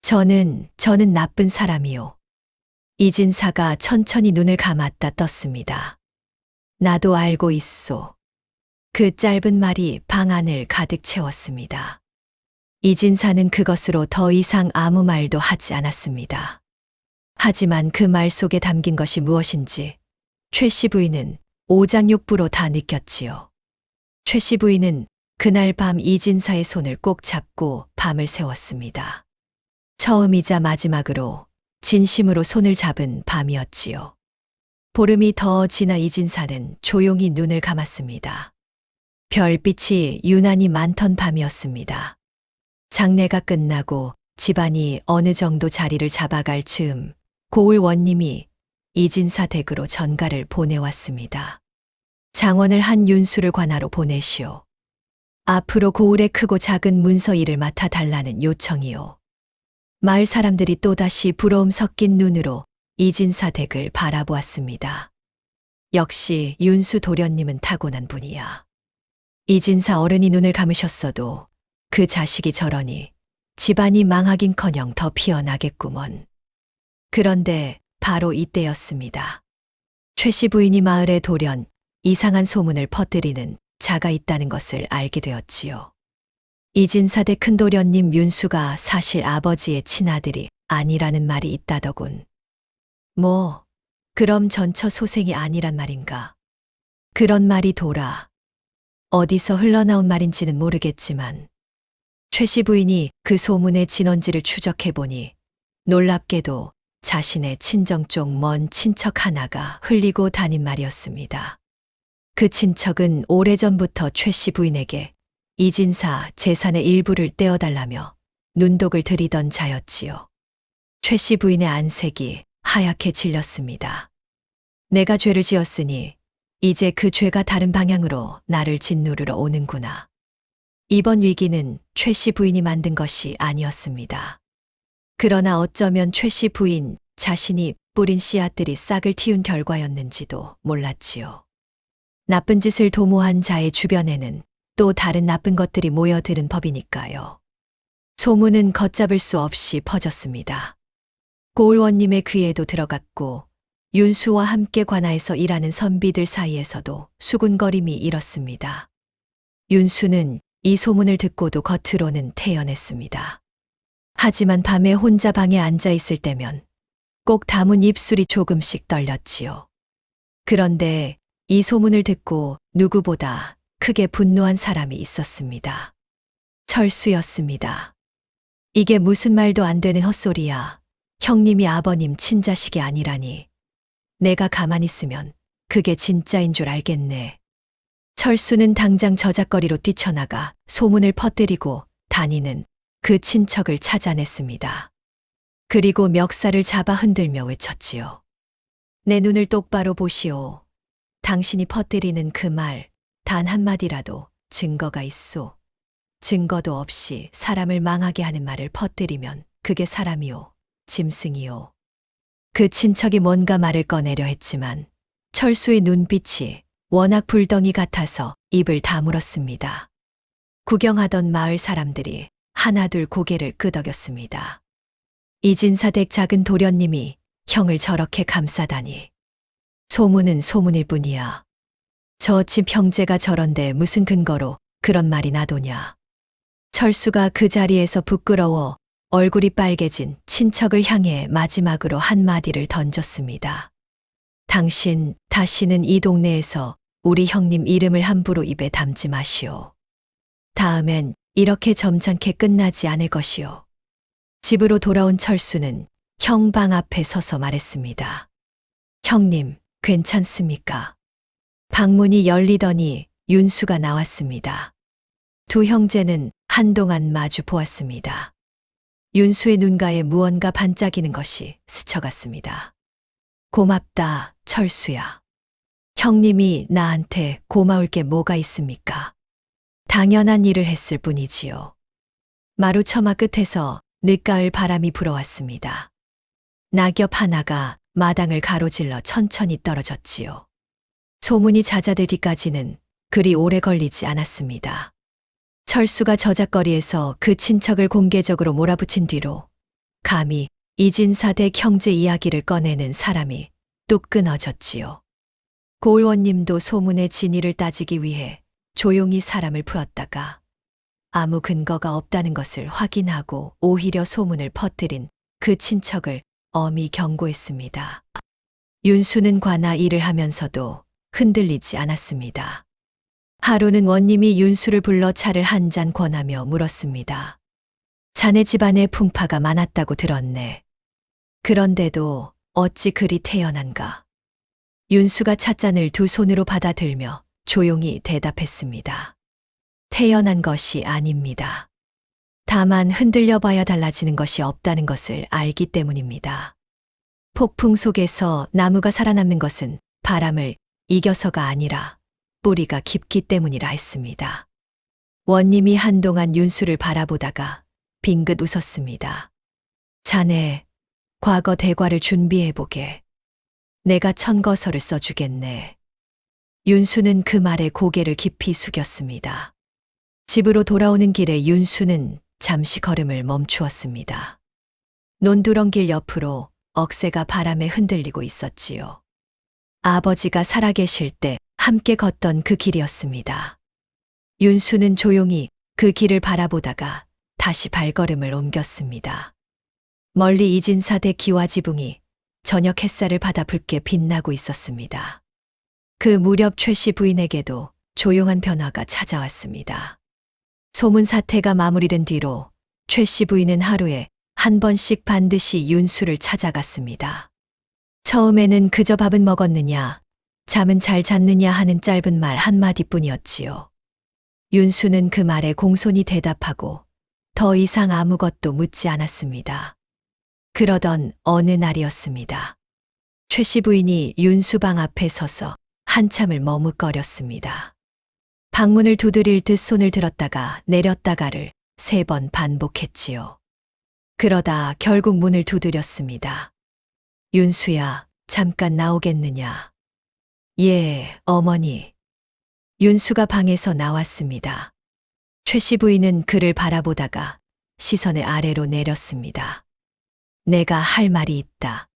S2: 저는 나쁜 사람이요. 이진사가 천천히 눈을 감았다 떴습니다. 나도 알고 있소. 그 짧은 말이 방 안을 가득 채웠습니다. 이진사는 그것으로 더 이상 아무 말도 하지 않았습니다. 하지만 그 말 속에 담긴 것이 무엇인지 최 씨 부인은 오장육부로 다 느꼈지요. 최 씨 부인은 그날 밤 이진사의 손을 꼭 잡고 밤을 새웠습니다. 처음이자 마지막으로 진심으로 손을 잡은 밤이었지요. 보름이 더 지나 이진사는 조용히 눈을 감았습니다. 별빛이 유난히 많던 밤이었습니다. 장례가 끝나고 집안이 어느 정도 자리를 잡아갈 즈음 고을 원님이 이진사 댁으로 전가를 보내왔습니다. 장원을 한 윤수를 관하로 보내시오. 앞으로 고을의 크고 작은 문서 일을 맡아달라는 요청이요. 마을 사람들이 또다시 부러움 섞인 눈으로 이진사 댁을 바라보았습니다. 역시 윤수 도련님은 타고난 분이야. 이진사 어른이 눈을 감으셨어도 그 자식이 저러니 집안이 망하긴커녕 더 피어나겠구먼. 그런데 바로 이때였습니다. 최 씨 부인이 마을에 돌연 이상한 소문을 퍼뜨리는 자가 있다는 것을 알게 되었지요. 이진사 댁 큰도련님 윤수가 사실 아버지의 친아들이 아니라는 말이 있다더군. 뭐, 그럼 전처 소생이 아니란 말인가? 그런 말이 돌아. 어디서 흘러나온 말인지는 모르겠지만 최 씨 부인이 그 소문의 진원지를 추적해보니 놀랍게도 자신의 친정 쪽 먼 친척 하나가 흘리고 다닌 말이었습니다. 그 친척은 오래전부터 최 씨 부인에게 이진사 재산의 일부를 떼어달라며 눈독을 들이던 자였지요. 최 씨 부인의 안색이 하얗게 질렸습니다. 내가 죄를 지었으니 이제 그 죄가 다른 방향으로 나를 짓누르러 오는구나. 이번 위기는 최 씨 부인이 만든 것이 아니었습니다. 그러나 어쩌면 최 씨 부인 자신이 뿌린 씨앗들이 싹을 틔운 결과였는지도 몰랐지요. 나쁜 짓을 도모한 자의 주변에는 또 다른 나쁜 것들이 모여드는 법이니까요. 소문은 걷잡을 수 없이 퍼졌습니다. 고을원님의 귀에도 들어갔고 윤수와 함께 관아에서 일하는 선비들 사이에서도 수군거림이 일었습니다. 윤수는 이 소문을 듣고도 겉으로는 태연했습니다. 하지만 밤에 혼자 방에 앉아 있을 때면 꼭 다문 입술이 조금씩 떨렸지요. 그런데 이 소문을 듣고 누구보다 크게 분노한 사람이 있었습니다. 철수였습니다. 이게 무슨 말도 안 되는 헛소리야. 형님이 아버님 친자식이 아니라니. 내가 가만히 있으면 그게 진짜인 줄 알겠네. 철수는 당장 저작거리로 뛰쳐나가 소문을 퍼뜨리고 다니는 그 친척을 찾아냈습니다. 그리고 멱살을 잡아 흔들며 외쳤지요. 내 눈을 똑바로 보시오. 당신이 퍼뜨리는 그 말 단 한마디라도 증거가 있소. 증거도 없이 사람을 망하게 하는 말을 퍼뜨리면 그게 사람이요, 짐승이요. 그 친척이 뭔가 말을 꺼내려 했지만 철수의 눈빛이 워낙 불덩이 같아서 입을 다물었습니다. 구경하던 마을 사람들이 하나둘 고개를 끄덕였습니다. 이진사 댁 작은 도련님이 형을 저렇게 감싸다니. 소문은 소문일 뿐이야. 저 집 형제가 저런데 무슨 근거로 그런 말이 나도냐. 철수가 그 자리에서 부끄러워 얼굴이 빨개진 친척을 향해 마지막으로 한마디를 던졌습니다. 당신 다시는 이 동네에서 우리 형님 이름을 함부로 입에 담지 마시오. 다음엔 이렇게 점잖게 끝나지 않을 것이오. 집으로 돌아온 철수는 형 방 앞에 서서 말했습니다. 형님, 괜찮습니까? 방문이 열리더니 윤수가 나왔습니다. 두 형제는 한동안 마주 보았습니다. 윤수의 눈가에 무언가 반짝이는 것이 스쳐갔습니다. 고맙다, 철수야. 형님이 나한테 고마울 게 뭐가 있습니까? 당연한 일을 했을 뿐이지요. 마루처마 끝에서 늦가을 바람이 불어왔습니다. 낙엽 하나가 마당을 가로질러 천천히 떨어졌지요. 소문이 잦아들기까지는 그리 오래 걸리지 않았습니다. 철수가 저작거리에서 그 친척을 공개적으로 몰아붙인 뒤로 감히 이진사댁 형제 이야기를 꺼내는 사람이 뚝 끊어졌지요. 고을원님도 소문의 진위를 따지기 위해 조용히 사람을 풀었다가 아무 근거가 없다는 것을 확인하고 오히려 소문을 퍼뜨린 그 친척을 엄히 경고했습니다. 윤수는 관아 일을 하면서도 흔들리지 않았습니다. 하루는 원님이 윤수를 불러 차를 한 잔 권하며 물었습니다. 자네 집안에 풍파가 많았다고 들었네. 그런데도 어찌 그리 태연한가? 윤수가 찻잔을 두 손으로 받아들며 조용히 대답했습니다. 태연한 것이 아닙니다. 다만 흔들려 봐야 달라지는 것이 없다는 것을 알기 때문입니다. 폭풍 속에서 나무가 살아남는 것은 바람을 이겨서가 아니라 뿌리가 깊기 때문이라 했습니다. 원님이 한동안 윤수를 바라보다가 빙긋 웃었습니다. 자네, 과거 대과를 준비해보게. 내가 천거서를 써주겠네. 윤수는 그 말에 고개를 깊이 숙였습니다. 집으로 돌아오는 길에 윤수는 잠시 걸음을 멈추었습니다. 논두렁길 옆으로 억새가 바람에 흔들리고 있었지요. 아버지가 살아계실 때 함께 걷던 그 길이었습니다. 윤수는 조용히 그 길을 바라보다가 다시 발걸음을 옮겼습니다. 멀리 이진사댁 기와 지붕이 저녁 햇살을 받아 붉게 빛나고 있었습니다. 그 무렵 최 씨 부인에게도 조용한 변화가 찾아왔습니다. 소문 사태가 마무리된 뒤로 최 씨 부인은 하루에 한 번씩 반드시 윤수를 찾아갔습니다. 처음에는 그저 밥은 먹었느냐, 잠은 잘 잤느냐 하는 짧은 말 한마디뿐이었지요. 윤수는 그 말에 공손히 대답하고 더 이상 아무것도 묻지 않았습니다. 그러던 어느 날이었습니다. 최 씨 부인이 윤수 방 앞에 서서 한참을 머뭇거렸습니다. 방문을 두드릴 듯 손을 들었다가 내렸다가를 3번 반복했지요. 그러다 결국 문을 두드렸습니다. 윤수야, 잠깐 나오겠느냐? 예, 어머니. 윤수가 방에서 나왔습니다. 최 씨 부인은 그를 바라보다가 시선을 아래로 내렸습니다. 내가 할 말이 있다.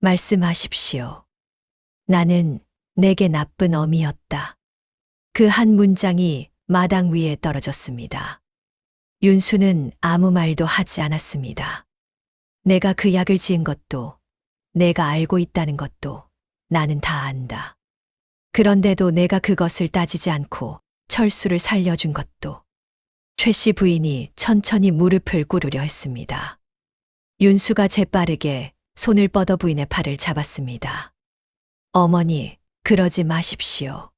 S2: 말씀하십시오. 나는 내게 나쁜 어미였다. 그 한 문장이 마당 위에 떨어졌습니다. 윤수는 아무 말도 하지 않았습니다. 내가 그 약을 지은 것도, 내가 알고 있다는 것도 나는 다 안다. 그런데도 내가 그것을 따지지 않고 철수를 살려준 것도. 최 씨 부인이 천천히 무릎을 꿇으려 했습니다. 윤수가 재빠르게 손을 뻗어 부인의 팔을 잡았습니다. 어머니, 그러지 마십시오.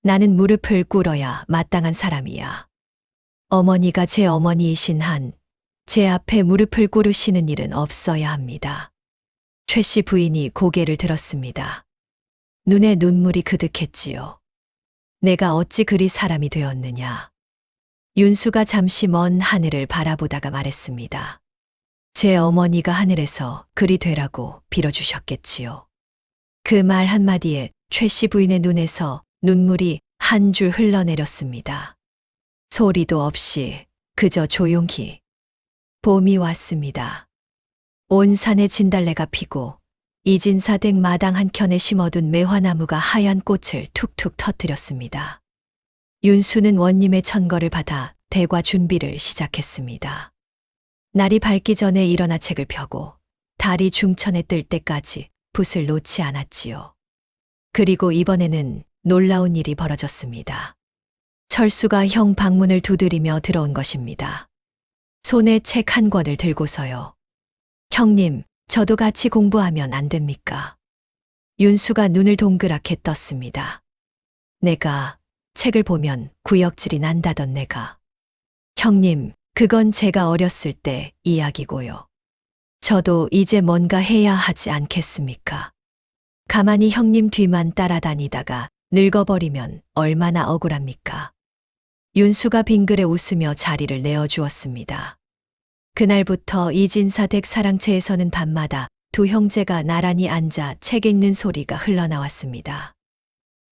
S2: 나는 무릎을 꿇어야 마땅한 사람이야. 어머니가 제 어머니이신 한 제 앞에 무릎을 꿇으시는 일은 없어야 합니다. 최 씨 부인이 고개를 들었습니다. 눈에 눈물이 그득했지요. 내가 어찌 그리 사람이 되었느냐. 윤수가 잠시 먼 하늘을 바라보다가 말했습니다. 제 어머니가 하늘에서 그리 되라고 빌어주셨겠지요. 그 말 한마디에 최 씨 부인의 눈에서 눈물이 한 줄 흘러내렸습니다. 소리도 없이 그저 조용히. 봄이 왔습니다. 온 산에 진달래가 피고 이진사댁 마당 한켠에 심어둔 매화나무가 하얀 꽃을 툭툭 터뜨렸습니다. 윤수는 원님의 천거를 받아 대과 준비를 시작했습니다. 날이 밝기 전에 일어나 책을 펴고 달이 중천에 뜰 때까지 붓을 놓지 않았지요. 그리고 이번에는 놀라운 일이 벌어졌습니다. 철수가 형 방문을 두드리며 들어온 것입니다. 손에 책 한 권을 들고서요. 형님, 저도 같이 공부하면 안 됩니까? 윤수가 눈을 동그랗게 떴습니다. 내가 책을 보면 구역질이 난다던 내가. 형님, 그건 제가 어렸을 때 이야기고요. 저도 이제 뭔가 해야 하지 않겠습니까? 가만히 형님 뒤만 따라다니다가 늙어버리면 얼마나 억울합니까? 윤수가 빙그레 웃으며 자리를 내어주었습니다. 그날부터 이진사 댁 사랑채에서는 밤마다 두 형제가 나란히 앉아 책 읽는 소리가 흘러나왔습니다.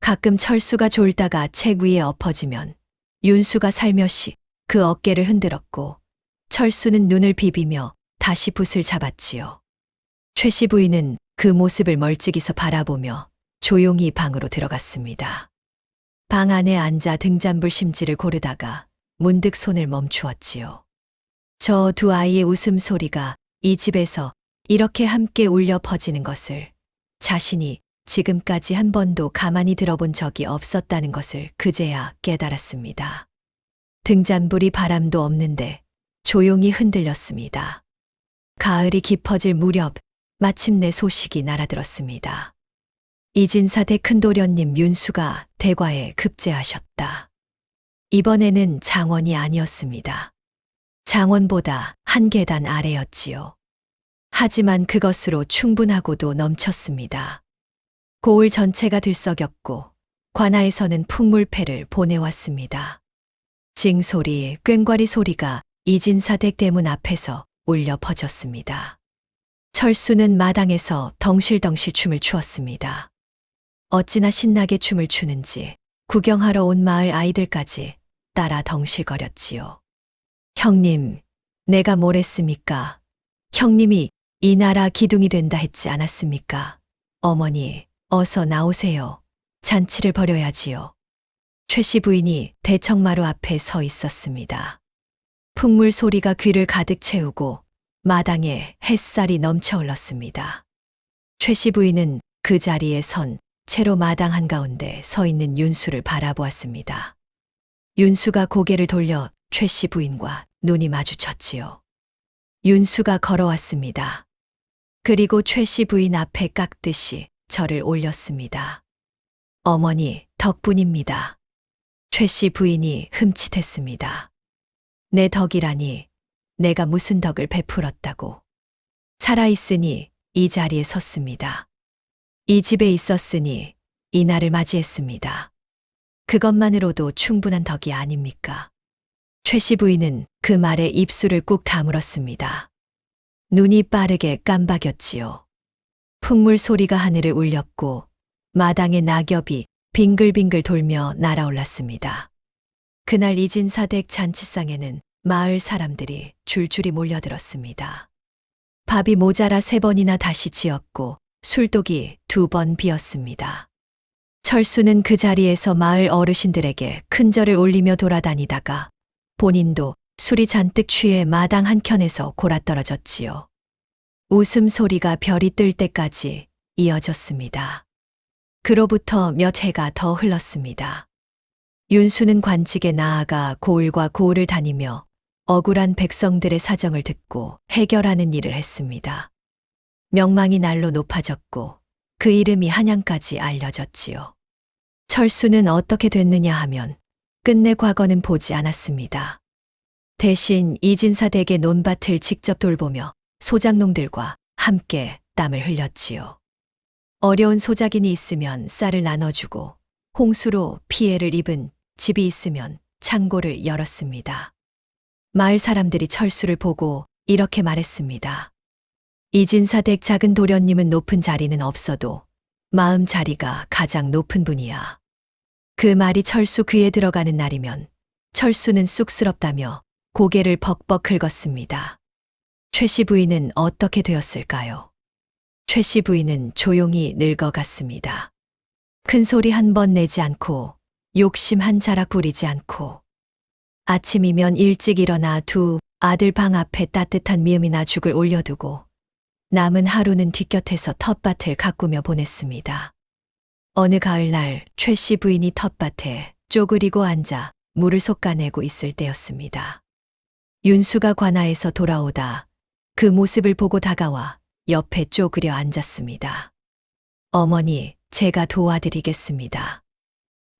S2: 가끔 철수가 졸다가 책 위에 엎어지면 윤수가 살며시 그 어깨를 흔들었고 철수는 눈을 비비며 다시 붓을 잡았지요. 최씨 부인은 그 모습을 멀찍이서 바라보며 조용히 방으로 들어갔습니다. 방 안에 앉아 등잔불 심지를 고르다가 문득 손을 멈추었지요. 저 두 아이의 웃음소리가 이 집에서 이렇게 함께 울려 퍼지는 것을 자신이 지금까지 한 번도 가만히 들어본 적이 없었다는 것을 그제야 깨달았습니다. 등잔불이 바람도 없는데 조용히 흔들렸습니다. 가을이 깊어질 무렵 마침내 소식이 날아들었습니다. 이진사 댁 큰도련님 윤수가 대과에 급제하셨다. 이번에는 장원이 아니었습니다. 장원보다 한 계단 아래였지요. 하지만 그것으로 충분하고도 넘쳤습니다. 고을 전체가 들썩였고 관아에서는 풍물패를 보내왔습니다. 징소리, 꽹과리 소리가 이진사 댁 대문 앞에서 울려 퍼졌습니다. 철수는 마당에서 덩실덩실 춤을 추었습니다. 어찌나 신나게 춤을 추는지 구경하러 온 마을 아이들까지 따라 덩실거렸지요. 형님, 내가 뭘 했습니까? 형님이 이 나라 기둥이 된다 했지 않았습니까? 어머니, 어서 나오세요. 잔치를 벌여야지요. 최씨 부인이 대청마루 앞에 서 있었습니다. 풍물 소리가 귀를 가득 채우고 마당에 햇살이 넘쳐 흘렀습니다. 최씨 부인은 그 자리에 선 채로 마당 한가운데 서 있는 윤수를 바라보았습니다. 윤수가 고개를 돌려 최씨 부인과 눈이 마주쳤지요. 윤수가 걸어왔습니다. 그리고 최씨 부인 앞에 깎듯이 절을 올렸습니다. 어머니, 덕분입니다. 최씨 부인이 흠칫했습니다. 내 덕이라니 내가 무슨 덕을 베풀었다고. 살아있으니 이 자리에 섰습니다. 이 집에 있었으니 이 날을 맞이했습니다. 그것만으로도 충분한 덕이 아닙니까? 최씨 부인은 그 말에 입술을 꾹 다물었습니다. 눈이 빠르게 깜박였지요. 풍물 소리가 하늘을 울렸고 마당의 낙엽이 빙글빙글 돌며 날아올랐습니다. 그날 이진사 댁 잔치상에는 마을 사람들이 줄줄이 몰려들었습니다. 밥이 모자라 3번이나 다시 지었고 술독이 2번 비었습니다. 철수는 그 자리에서 마을 어르신들에게 큰절을 올리며 돌아다니다가 본인도 술이 잔뜩 취해 마당 한켠에서 골아떨어졌지요. 웃음소리가 별이 뜰 때까지 이어졌습니다. 그로부터 몇 해가 더 흘렀습니다. 윤수는 관직에 나아가 고을과 고을을 다니며 억울한 백성들의 사정을 듣고 해결하는 일을 했습니다. 명망이 날로 높아졌고 그 이름이 한양까지 알려졌지요. 철수는 어떻게 됐느냐 하면 끝내 과거는 보지 않았습니다. 대신 이진사 댁의 논밭을 직접 돌보며 소작농들과 함께 땀을 흘렸지요. 어려운 소작인이 있으면 쌀을 나눠주고 홍수로 피해를 입은 집이 있으면 창고를 열었습니다. 마을 사람들이 철수를 보고 이렇게 말했습니다. 이진사 댁 작은 도련님은 높은 자리는 없어도 마음 자리가 가장 높은 분이야. 그 말이 철수 귀에 들어가는 날이면 철수는 쑥스럽다며 고개를 벅벅 긁었습니다. 최씨 부인은 어떻게 되었을까요? 최씨 부인은 조용히 늙어갔습니다. 큰 소리 한 번 내지 않고 욕심 한 자락 부리지 않고 아침이면 일찍 일어나 두 아들 방 앞에 따뜻한 미음이나 죽을 올려두고 남은 하루는 뒷곁에서 텃밭을 가꾸며 보냈습니다. 어느 가을날 최씨 부인이 텃밭에 쪼그리고 앉아 물을 솎아내고 있을 때였습니다. 윤수가 관아에서 돌아오다 그 모습을 보고 다가와 옆에 쪼그려 앉았습니다. 어머니, 제가 도와드리겠습니다.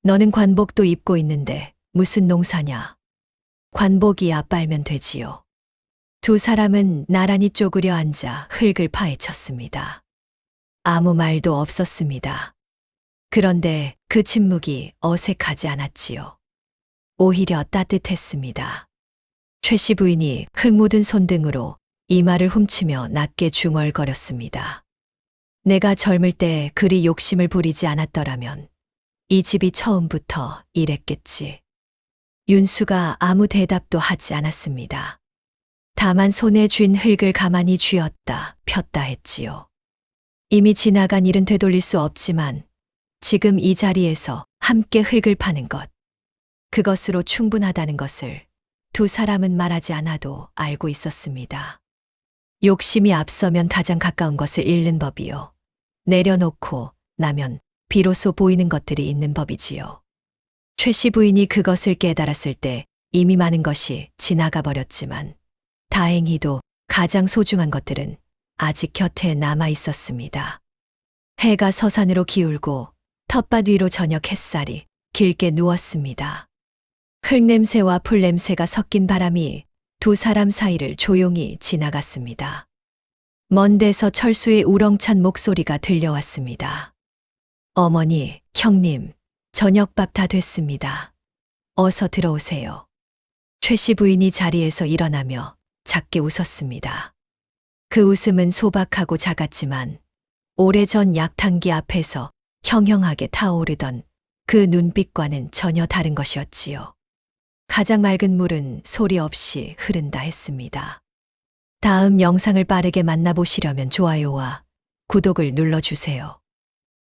S2: 너는 관복도 입고 있는데 무슨 농사냐? 관복이야 빨면 되지요. 두 사람은 나란히 쪼그려 앉아 흙을 파헤쳤습니다. 아무 말도 없었습니다. 그런데 그 침묵이 어색하지 않았지요. 오히려 따뜻했습니다. 최 씨 부인이 흙 묻은 손등으로 이마를 훔치며 낮게 중얼거렸습니다. 내가 젊을 때 그리 욕심을 부리지 않았더라면 이 집이 처음부터 이랬겠지. 윤수가 아무 대답도 하지 않았습니다. 다만 손에 쥔 흙을 가만히 쥐었다 폈다 했지요. 이미 지나간 일은 되돌릴 수 없지만 지금 이 자리에서 함께 흙을 파는 것, 그것으로 충분하다는 것을 두 사람은 말하지 않아도 알고 있었습니다. 욕심이 앞서면 가장 가까운 것을 잃는 법이요. 내려놓고 나면 비로소 보이는 것들이 있는 법이지요. 최 씨 부인이 그것을 깨달았을 때 이미 많은 것이 지나가 버렸지만 다행히도 가장 소중한 것들은 아직 곁에 남아 있었습니다. 해가 서산으로 기울고 텃밭 위로 저녁 햇살이 길게 누웠습니다. 흙냄새와 풀냄새가 섞인 바람이 두 사람 사이를 조용히 지나갔습니다. 먼 데서 철수의 우렁찬 목소리가 들려왔습니다. 어머니, 형님, 저녁밥 다 됐습니다. 어서 들어오세요. 최 씨 부인이 자리에서 일어나며 작게 웃었습니다. 그 웃음은 소박하고 작았지만 오래전 약탕기 앞에서 형형하게 타오르던 그 눈빛과는 전혀 다른 것이었지요. 가장 맑은 물은 소리 없이 흐른다 했습니다. 다음 영상을 빠르게 만나보시려면 좋아요와 구독을 눌러주세요.